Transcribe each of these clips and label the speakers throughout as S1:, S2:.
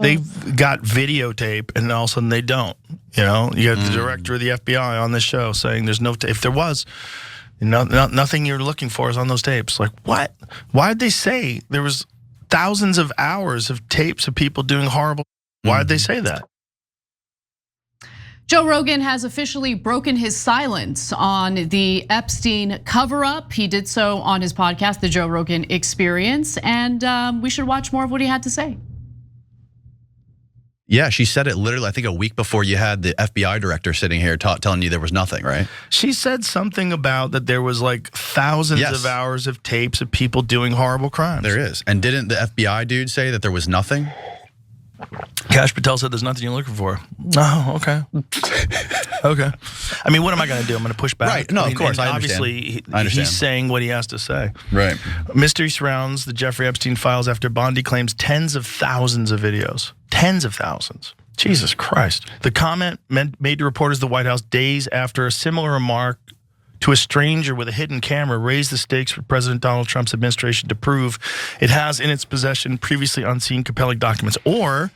S1: they've got videotape, and all of a sudden they don't. You know, you have the director of the FBI on this show saying there's no tape. If there was, nothing you're looking for is on those tapes. Like, what? Why did they say there was thousands of hours of tapes of people doing horrible? Why did they say that?
S2: Joe Rogan has officially broken his silence on the Epstein cover-up. He did so on his podcast, The Joe Rogan Experience, and we should watch more of what he had to say.
S3: Yeah, she said it literally, I think a week before you had the FBI director sitting here telling you there was nothing, right?
S1: She said something about that there was like thousands of hours of tapes of people doing horrible crimes.
S3: There is. And didn't the FBI dude say that there was nothing?
S1: Kash Patel said there's nothing you're looking for. Oh, okay. Okay. I mean, what am I going to do? I'm going to push back.
S3: Right. No,
S1: I mean,
S3: of course. I
S1: obviously,
S3: understand.
S1: He's saying what he has to say.
S3: Right.
S1: Mystery surrounds the Jeffrey Epstein files after Bondi claims tens of thousands of videos. Tens of thousands. Jesus Christ. The comment made to reporters at the White House days after a similar remark to a stranger with a hidden camera raised the stakes for President Donald Trump's administration to prove it has in its possession previously unseen compelling documents, or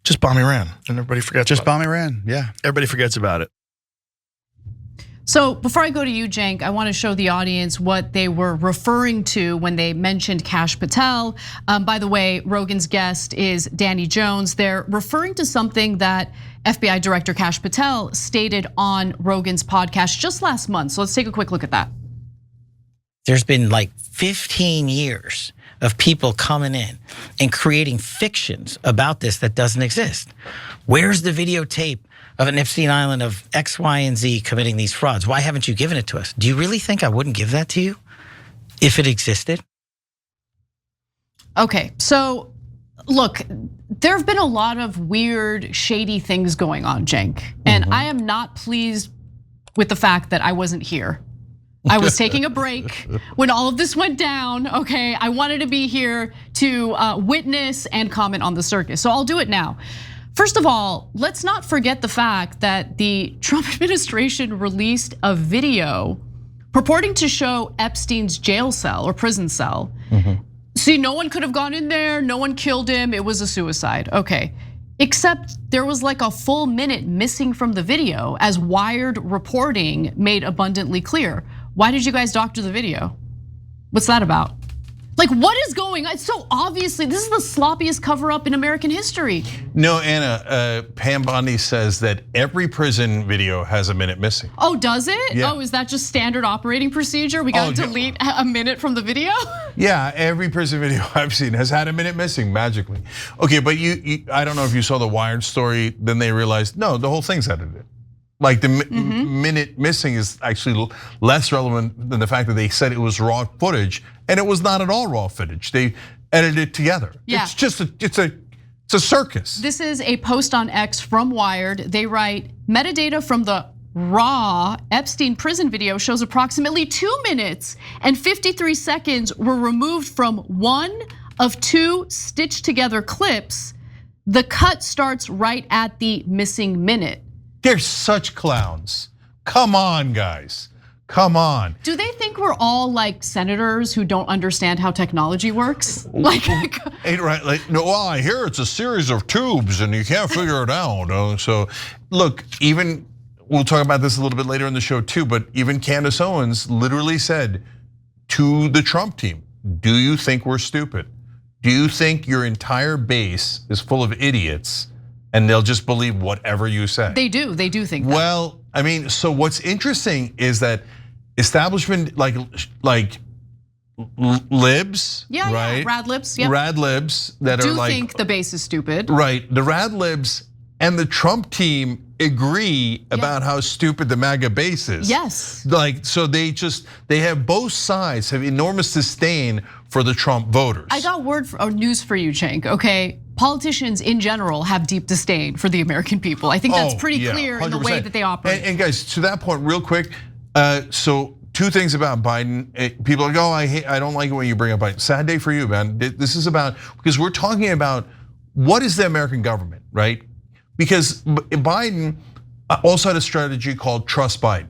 S1: just bomb Iran and everybody forgets.
S3: Just bomb Iran, yeah.
S1: Everybody forgets about it.
S2: So before I go to you, Cenk, I want to show the audience what they were referring to when they mentioned Kash Patel. By the way, Rogan's guest is Danny Jones. They're referring to something that FBI Director Kash Patel stated on Rogan's podcast just last month. So let's take a quick look at that.
S4: There's been like 15 years of people coming in and creating fictions about this that doesn't exist. Where's the videotape of an Epstein Island of X, Y, and Z committing these frauds? Why haven't you given it to us? Do you really think I wouldn't give that to you if it existed?
S2: Okay, so look, there have been a lot of weird, shady things going on, Cenk. And I am not pleased with the fact that I wasn't here. I was taking a break when all of this went down, okay? I wanted to be here to witness and comment on the circus, so I'll do it now. First of all, let's not forget the fact that the Trump administration released a video purporting to show Epstein's jail cell or prison cell. See, no one could have gone in there, no one killed him, it was a suicide, okay. Except there was like a full minute missing from the video, as Wired reporting made abundantly clear. Why did you guys doctor the video? What's that about? Like, what is going on? So obviously, this is the sloppiest cover up in American history.
S5: No, Anna, Pam Bondi says that every prison video has a minute missing.
S2: Oh, does it?
S5: Yeah.
S2: Oh, is that just standard operating procedure? We gotta delete a minute from the video?
S5: Yeah, every prison video I've seen has had a minute missing magically. Okay, but I don't know if you saw the Wired story, then they realized, no, the whole thing's edited. Like the minute missing is actually less relevant than the fact that they said it was raw footage, and it was not at all raw footage. They edited it together.
S2: Yeah.
S5: It's just it's a circus.
S2: This is a post on X from Wired. They write, metadata from the raw Epstein prison video shows approximately 2 minutes and 53 seconds were removed from one of two stitched together clips. The cut starts right at the missing minute.
S5: They're such clowns. Come on, guys. Come on.
S2: Do they think we're all like senators who don't understand how technology works? Like,
S5: right? Like, no, well, I hear it's a series of tubes and you can't figure it out. So, look, even we'll talk about this a little bit later in the show too. But even Candace Owens literally said to the Trump team, "Do you think we're stupid? Do you think your entire base is full of idiots?" And they'll just believe whatever you say.
S2: They do think that.
S5: Well, I mean, so what's interesting is that establishment like libs, right?
S2: Rad libs, yeah.
S5: Rad libs that are like,
S2: think the base is stupid.
S5: Right, the rad libs and the Trump team agree about how stupid the MAGA base is.
S2: Yes.
S5: Like, so they have both sides have enormous disdain for the Trump voters.
S2: I got news for you, Cenk, okay? Politicians in general have deep disdain for the American people. I think that's pretty clear 100%. In the way that they operate.
S5: And guys, to that point, real quick, so two things about Biden. People are like, oh, I don't like it when you bring up Biden. Sad day for you, man. This is about, because we're talking about what is the American government, right? Because Biden also had a strategy called Trust Biden.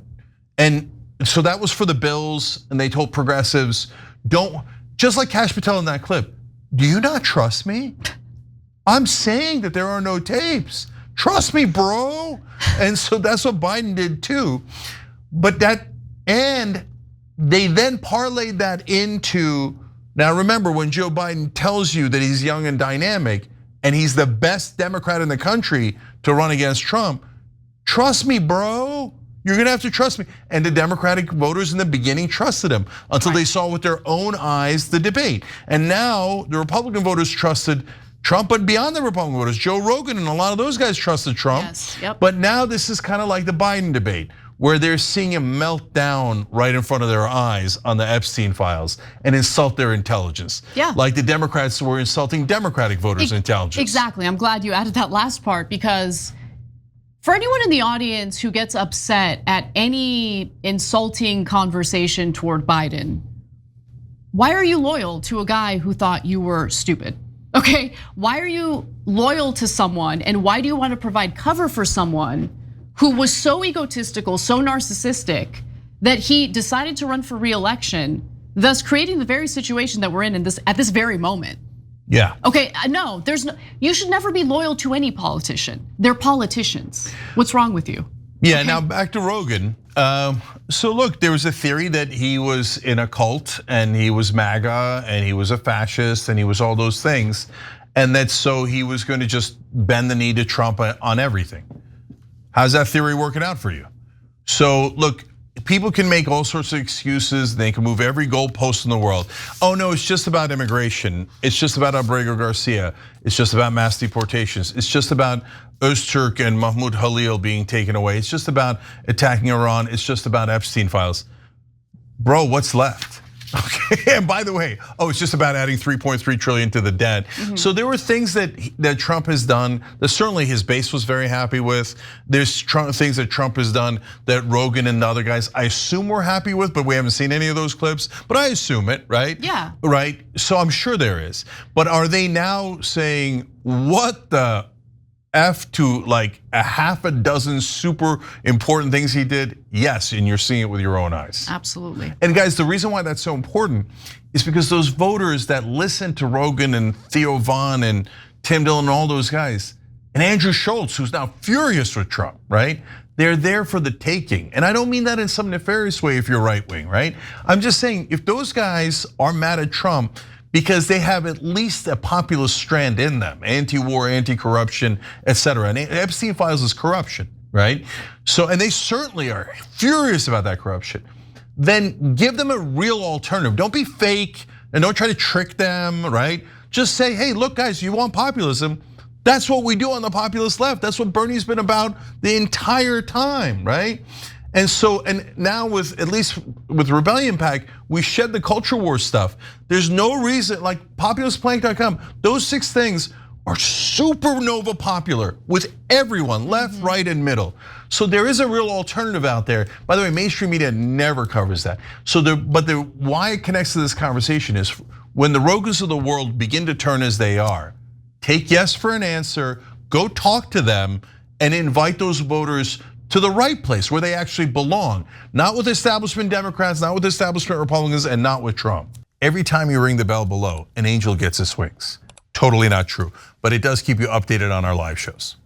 S5: And so that was for the bills, and they told progressives, don't, just like Kash Patel in that clip, do you not trust me? I'm saying that there are no tapes. Trust me, bro. And so that's what Biden did too. But and they then parlayed that into, now remember, when Joe Biden tells you that he's young and dynamic and he's the best Democrat in the country to run against Trump, trust me, bro. You're gonna have to trust me. And the Democratic voters in the beginning trusted him until they saw with their own eyes the debate. And now the Republican voters trusted Trump, but beyond the Republican voters, Joe Rogan and a lot of those guys trusted Trump.
S2: Yes, yep.
S5: But now this is kind of like the Biden debate, where they're seeing him melt down right in front of their eyes on the Epstein files and insult their intelligence.
S2: Yeah.
S5: Like the Democrats were insulting Democratic voters' intelligence.
S2: Exactly, I'm glad you added that last part, because for anyone in the audience who gets upset at any insulting conversation toward Biden, why are you loyal to a guy who thought you were stupid? Okay, why are you loyal to someone, and why do you want to provide cover for someone who was so egotistical, so narcissistic, that he decided to run for re-election, thus creating the very situation that we're in this at this very moment?
S5: Yeah.
S2: Okay, no, you should never be loyal to any politician. They're politicians. What's wrong with you?
S5: Yeah, now back to Rogan. So look, there was a theory that he was in a cult and he was MAGA and he was a fascist and he was all those things. And that so he was going to just bend the knee to Trump on everything. How's that theory working out for you? So look, people can make all sorts of excuses. They can move every goalpost in the world. Oh no, it's just about immigration. It's just about Abrego Garcia. It's just about mass deportations. It's just about Öztürk and Mahmoud Halil being taken away. It's just about attacking Iran. It's just about Epstein files. Bro, what's left? Okay, and by the way, it's just about adding 3.3 trillion to the debt. So there were things that Trump has done that certainly his base was very happy with. There's things that Trump has done that Rogan and the other guys, I assume, we're happy with, but we haven't seen any of those clips. But I assume it, right?
S2: Yeah.
S5: Right. So I'm sure there is. But are they now saying what the F to like a half a dozen super important things he did? Yes, and you're seeing it with your own eyes.
S2: Absolutely.
S5: And guys, the reason why that's so important is because those voters that listen to Rogan and Theo Von and Tim Dillon and all those guys, and Andrew Schultz, who's now furious with Trump, right? They're there for the taking. And I don't mean that in some nefarious way if you're right wing, right? I'm just saying if those guys are mad at Trump because they have at least a populist strand in them, anti-war, anti-corruption, etc. And Epstein files is corruption, right? So, and they certainly are furious about that corruption. Then give them a real alternative. Don't be fake and don't try to trick them, right? Just say, hey, look guys, you want populism? That's what we do on the populist left. That's what Bernie's been about the entire time, right? And so, and now with, at least with Rebellion PAC, we shed the culture war stuff. There's no reason, like populistplank.com, those 6 things are supernova popular with everyone, left, right, and middle. So there is a real alternative out there. By the way, mainstream media never covers that. So why it connects to this conversation is when the Rogans of the world begin to turn as they are, take yes for an answer, go talk to them, and invite those voters to the right place where they actually belong. Not with establishment Democrats, not with establishment Republicans, and not with Trump. Every time you ring the bell below, an angel gets his wings. Totally not true, but it does keep you updated on our live shows.